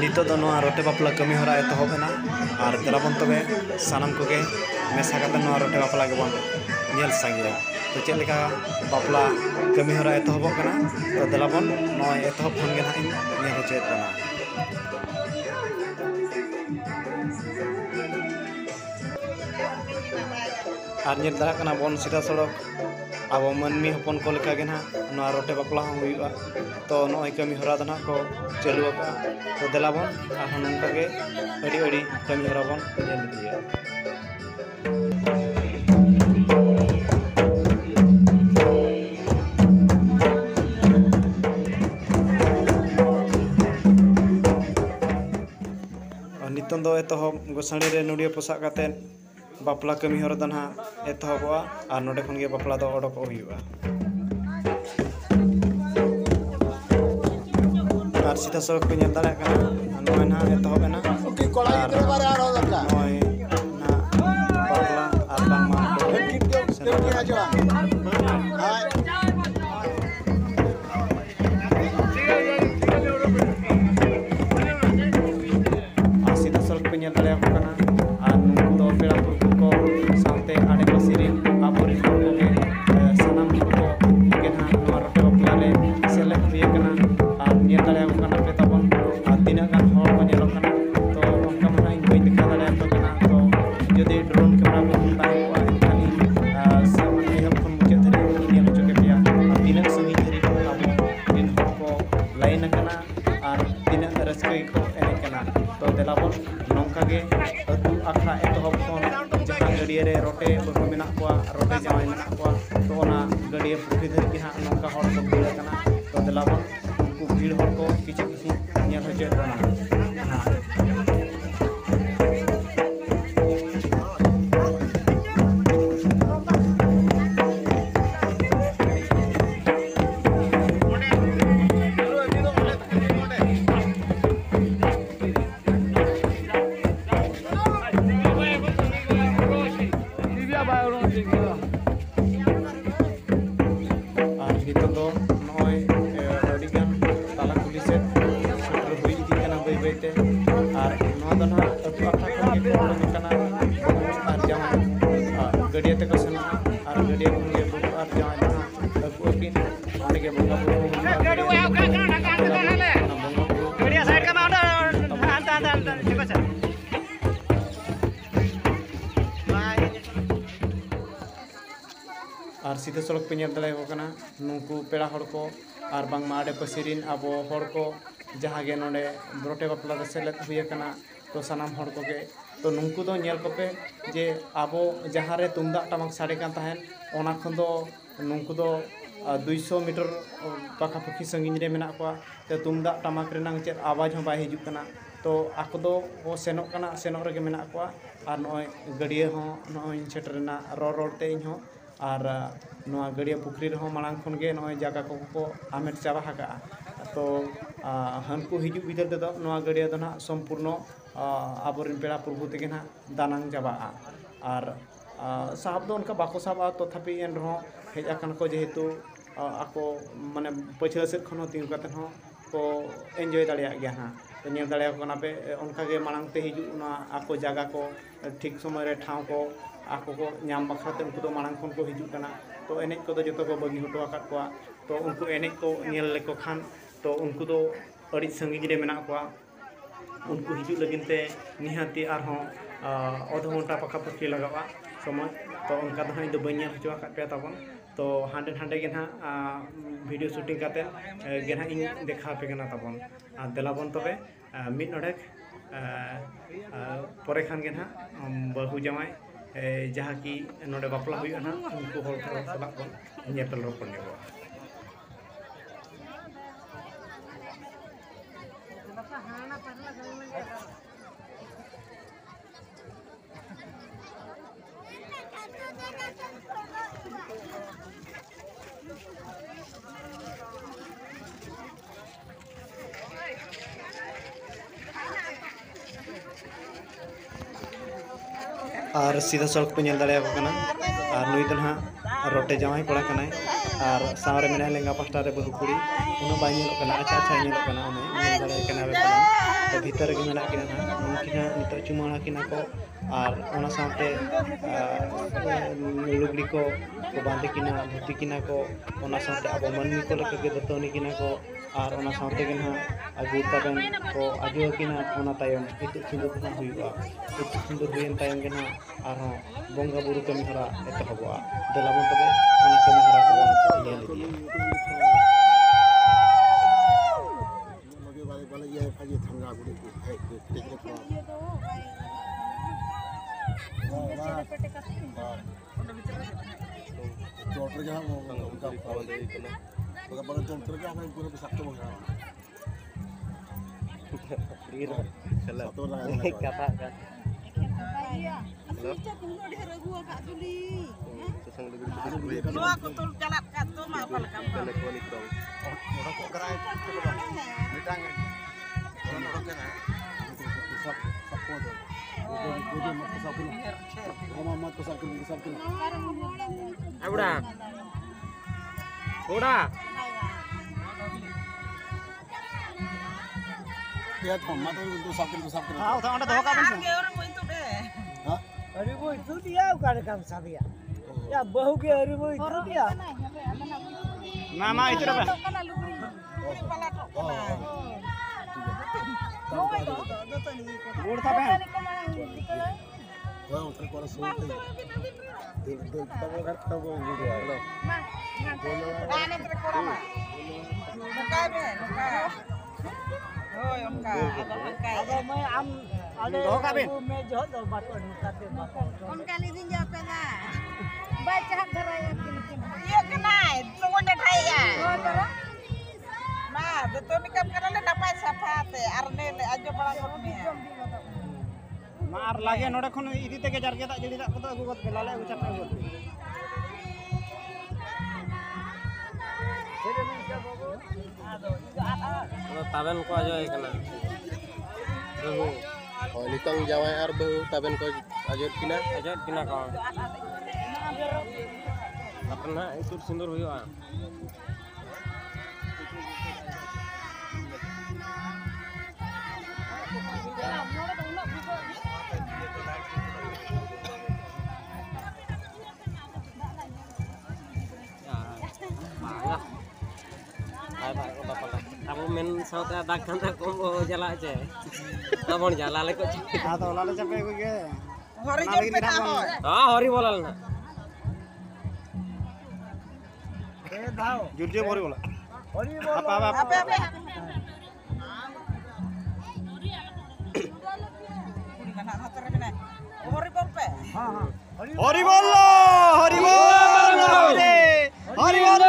नितो दो नोआ रोटे बापला कमी हरा एतहब एना और देलाबन तबे सानाम कोगे मेसा काते नोआ रोटे बापला गेबन नेल सांगिया तो चेद लेका बापला कमी हरा एतहबक कना तो देलाबन नोआ एतहब खन गे नाइ नेल होचेत कना और नेल दाड़ा कना बन सीधा सड़क अब मनमी हपन को लेका गे ना नोआ रोटे बापला हो हुइबा तो नोय कमी हरा दना को चालू का तो देलाबन और नंका गे अड़ी अड़ी कमी हरा बन नेल दिया और नितन दो एतहब गोसाणी रे नुडिया पोसा काते बापला कमी हरा दना एतहबवा और नोडे खन गे बापला दो ओडक हुइबा और सीधा सड़क पे नेल दाड़ा कना नोय ना एतहब एना ओके कोड़ा इधर बारे आ रहा दरका नोय ना बापला और बांगमा से आ जा हाय सीधा सड़क पे नेल दाड़ा कना और नुको पेड़ा पुरखु को साथे आडे पासी रे आबोरी को सनाम को के ना नोआ रोटे बापला रे सेलेक्ट हुई कना और नेल दाड़ा कना पे तबन तीना गान हर को नेल कना तो उनका मना इन कोई दिखा दाड़ा तो कना तो जदि ड्रोन कैमरा को ताई को खाली सामने हम खन मुचे धरे नेल चके पिया तीना संगी धरी को आबो दिन को लाइन कना और तीना रस्कई को एने कना तो देलाबन नोंका गे अतु आखा एतहब कोन जहां गड़िया रे रोटे बहू मेना को रोटे जावाई मेना को तो ओना गड़िया पुखरी धरी के हां नोंका हर को भीड़ कना तो देलाबन उनको भीड़ हर को किछु किछु नेल होजे कना गड़िया तक सेना और गड़िया खन गे बुक और जाय ना अबु अकिन आने के बंगा बुक गड़िया साइड का माउंट अंता देखो सर और सीधे सड़क पे नेल दाड़ा को कना नुकु पेड़ा हड़ को और बांग माडे पसिरिन आबो हड़ को जहां गे नोडे रोटे बापला रे सेलेद हुई कना तो सानाम हड़ को गे तो नुकु दो नेल कोपे जे आबो जहां रे तुमदा टमाक साड़े कान ताहेन ओना खन दो नुकु दो 200 मीटर पाखा पखी संगिन रे मेना को तो तुमदा टमाक रे नांग चेत आवाज हो बाय हिजु कना तो आको दो वो सेनो कना सेनो रे मेना को और नय गड़िया हो नय सेटरना रोते इन हो और नोआ गड़िया पुखरी रे हो मांग खन गे नय जागा को आमेट चाबा हाका तो हनको हिजु बिदर दो नोआ गड़िया दो ना संपूर्ण आबोरिन पेड़ा प्रभु तेगे ना दानांग चाबा और साहब दो उनका बाको साहब तथापि एन रहो हेज आकान को जेहेतु आको माने पछिला सेट खन तिंगु काते हो को एन्जॉय दाड़िया गया ना तो नेल दाड़िया को पे उनका गे मांग ते हिजु ना आको जागा को ठीक समय रे ठाव को आको को नाम बखराते उनको तो मांग खन को हिजु कना तो एनेज को जो को बगी हटो आकात को तो उनको एनेज को नेल लेको खान तो उनको तो अड़ी संगी रे मेना को उनको हिजु लगिनते निहाती आरहों आधा घंटा पखा पखी लगावा समय तो उनका तो इन बी हचुआ पे तबन तो हांडे हांडे गे ना वीडियो शूटिंग करते गे ना इन देखा पे तबन देलाबन तबे मिड नोडेक परे खान गे ना बहु जामाई जहाँ कि नोडे बापला हुई ना उनको हर सलाह बन नेपल रोपण गे और सीधा सड़क पे नेल दाड़े को और नुई दो ना रोटे जावाई कोड़ा कनाय और सावरे मेना लेंगा पास्टा रे बहु कुड़ी उन बाय नेलो कना अच्छा अच्छा नेलो कना उन नेल दाड़े कना बे तो भितर के मेना किना नुकिना नितो चुमाड़ा किना को और ओना साथे लुगड़ी को बांधे किना धुती किना को ओना साथे अब मनमी को लेके के दतोनी किना को और ओना साथे के ना अगु तबन को आजो किना ओना तायम इतु सिंदूर ना हुआ इतु सिंदूर हुयन तायम के ना और बोंगा बुरु कमी हरा एतहबवा दलाबन तबे ओना कमी हरा को नेल दिया चोटर के हम उनका पावन दे इतना बगा बगा चोटर के हम पूरा बिसाक्तो हो गया वीर चला तो लगा कथा का हेलो नोआ को तुल चला का तो मा पल काम कने कोनी तो ओडा को कराय चलो बा मिटांग ओडा के ना सब को दो दो मत सब को ओमा मत सब को उड़ा उड़ा या तो मत तो सब को हां तो ओडा धोका बन के और कोई तो दे हां अरे वो इतु दिया का काम साबिया या बहु के अरे वो इतु दिया ना मा इतु बा गोड़ था बहन उतर को सोते दो तब घर तब वीडियो हेलो गाने पर कोड़ा मा मुका बे मुका ओय उनका अब मैं हम धोका बे मैं जो दो बात उनका दे बात उनका ली दिन जा पे ना बात हाथ धराया ये के नाय सुंदे ठाया ओ तोरा मा तो निकम करले नपाय सफाते अरने आजो बड़ा करने मार लागे नोडे खन इदी तेगे जारगे दा जड़ी दा को अगु गत बेलाले अगु चापे गत ताबेन को आजो एकना बहु ओ नितंग जावाय आर बहु ताबेन को आजो किना को अपना इतुर सुंदर होइआ अब मेन साउथ दाग खाना को जला छे abon jala le kok ha to lale chape ko ge hori jor pe ha hori bolal na e dao jurje hori bola hori bola apa hori bol pe ha hori bol hori bol hori bol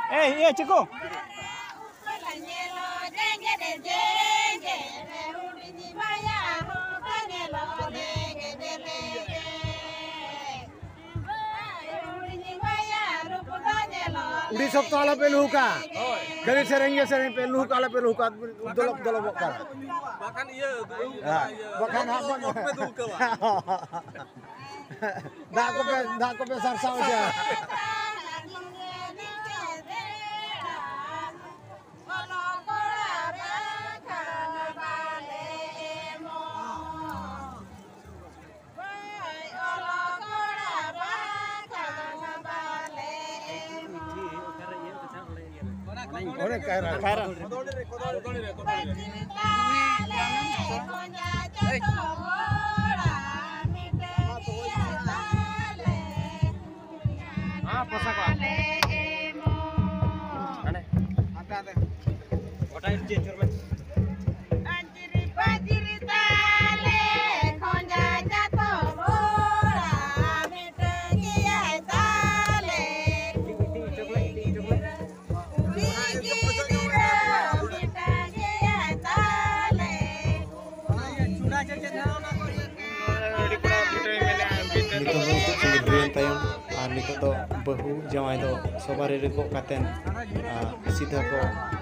Eh, Ciko. Udah sok tala peluka. Dari sering peluka ala peluka dolok kan. Bahkan iya. Bahkan apa? Dak ko besar saja. Orang kairan. Apa sah kau? Ane? Ada. Kota ini cermin. Anjiri, तो बहु जवाई दो सवारी रे गो कातेन सीधा को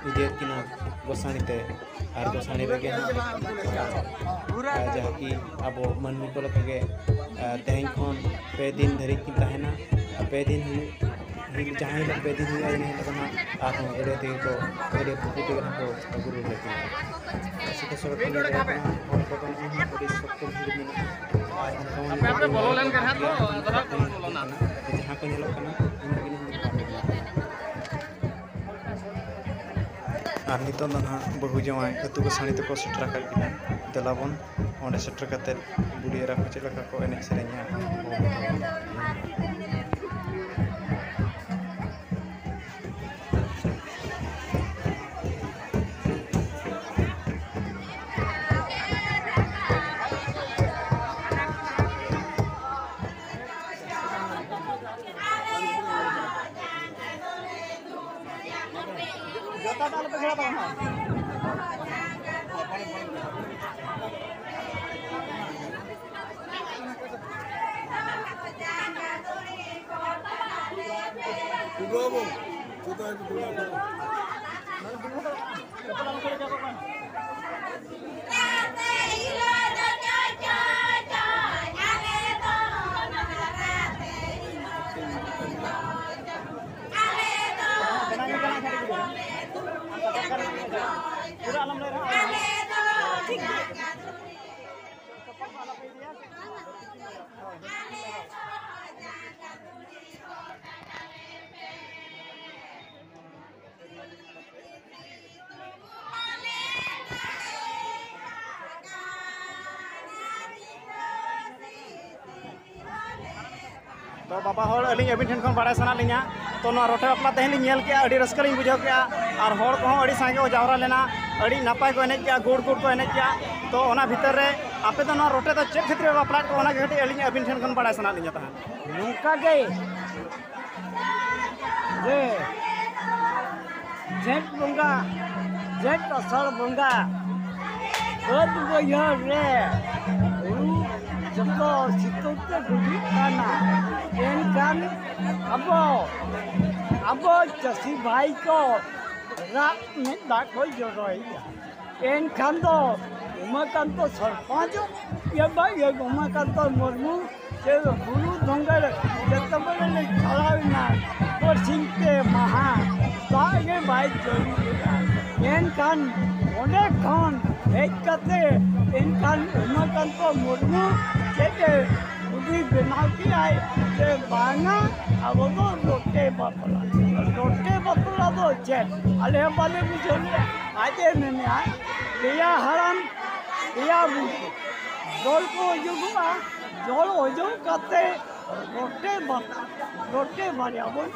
इदियत किना गोसाणीते और गोसाणी रेगे जहाँ कि अब मनमी को लगे तेहन खन पे दिन धरी की तहना पे दिन जहाँ लोग पे दिन हुआ नहीं लगना और गड़े थे को गड़े पुटी को गुरु लेते हैं ऐसे तो सड़क पर और को तो नहीं बड़ी सब को भी मिला आपने बोलो लेन कर हाथ तो बोलो ना जहाँ पे लोग करना और नितों ना बहु जवाई अतु को सानी तक सेटर कर दलाबन और सेटर करते बुढ़िया को चलका को एने सेरेኛ तो बाबा हर अली अबिन ठेन खन बड़ा सना लिया तो ना रोटे बापला तेहन नेल के अड़ी रस्का लिंग बुझाव के और हर को अड़ी सांगे जावरा लेना अड़ी नापाय को एने के गुड़ गुड़ को एने के तो ओना भीतर रे आपे तो ना रोटे तो चेक क्षेत्र बापला को ओना के अली अबिन ठेन खन बड़ा सना लिया तहन नौका के जे जेट बंगा जेट असर बंगा बद बयहर रे जब सितोते गुड़ी खाना एनकान अब चसी भाई को रात में दाखो जरोइया एनकान तो उमाकांत तो सरपंच ये भाई ये उमाकांत मुर्मू से गुरु दंगर जब बड़े चलाविना और सिंहते महा तागे भाई जोड़ी एनकान ओने खान एक कते एनकान उमाकांत मुर्मू के उदी बनाव की आए जे बांगा अब तो रोटे बपला तो चेक अले वाले भी जोड़े आजे मैंने आए लिया हराम लिया बुझो जोल को जुगुआ जोल ओजो करते रोटे बारिया बोल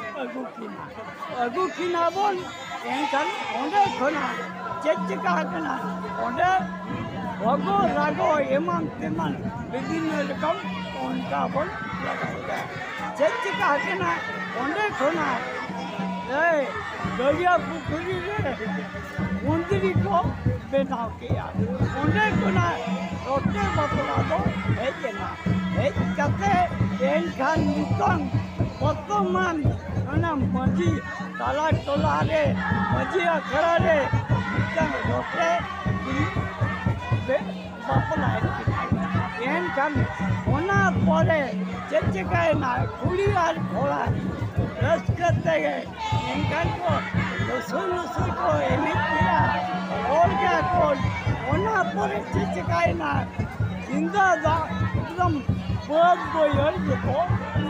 अगु किना बोल एनकान ओंडे खना चेचिका कना ओंडे वगो रागो एमान तेमान विभिन्न रकम उनका बोल लगाया चेचिका कना ओंडे खना दरिया पुखरी रे मंदिर को बनाव किया ओंडे खना रोटे बपला दो है ना है कते एनखान नितन बर्तमान ना मजी ताला टोला रे मजी अखड़ा रे रोटे बपला एनखान ओना परे चेचिकाय ना कुड़ी और घोड़ा रस करते गए एनखान को लसुन को एने किया और क्या कोल ओना परे चेचिकाय ना जिंदा दा एकदम बहुत बोयर जो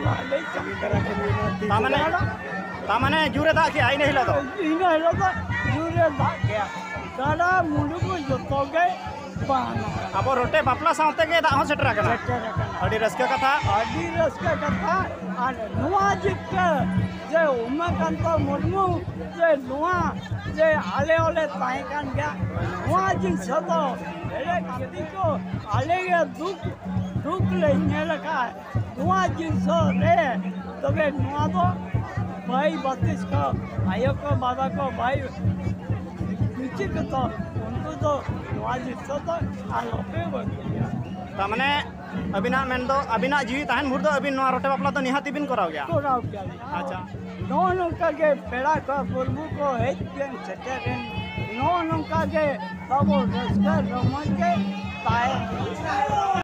लाले चमकरा के तामने जुरे दा के आई नहीं लगा इना लगा जुरे दा के सारा मुलुगु जो गए अब रोटे बापला सावते के दा सेटर कना अडी रस्का कथा और नुआ जिक जे उमाकांत मुर्मू जे नुआ जे आले ओले ताई कान गया नुआ जिक सदो एरे कति को आले के दुख ले नेल का नुआ जिक सो रे तबे नुआ तो भाई 32 को आयो को बाबा को भाई नीचे को तो उनको तो नुआ जिक सदो आलोपे बकिया तारमाने अबिना मेन दो अबिना जीवी तहन भूर दो अबिन नोआ रोटे बापला तो निहाती बिन कराव गया कोराव क्या अच्छा नो नौका के पेड़ा का पुरबू को हेज पेन सेटेरेन नो नौका के बाबो रसका रमन के ताए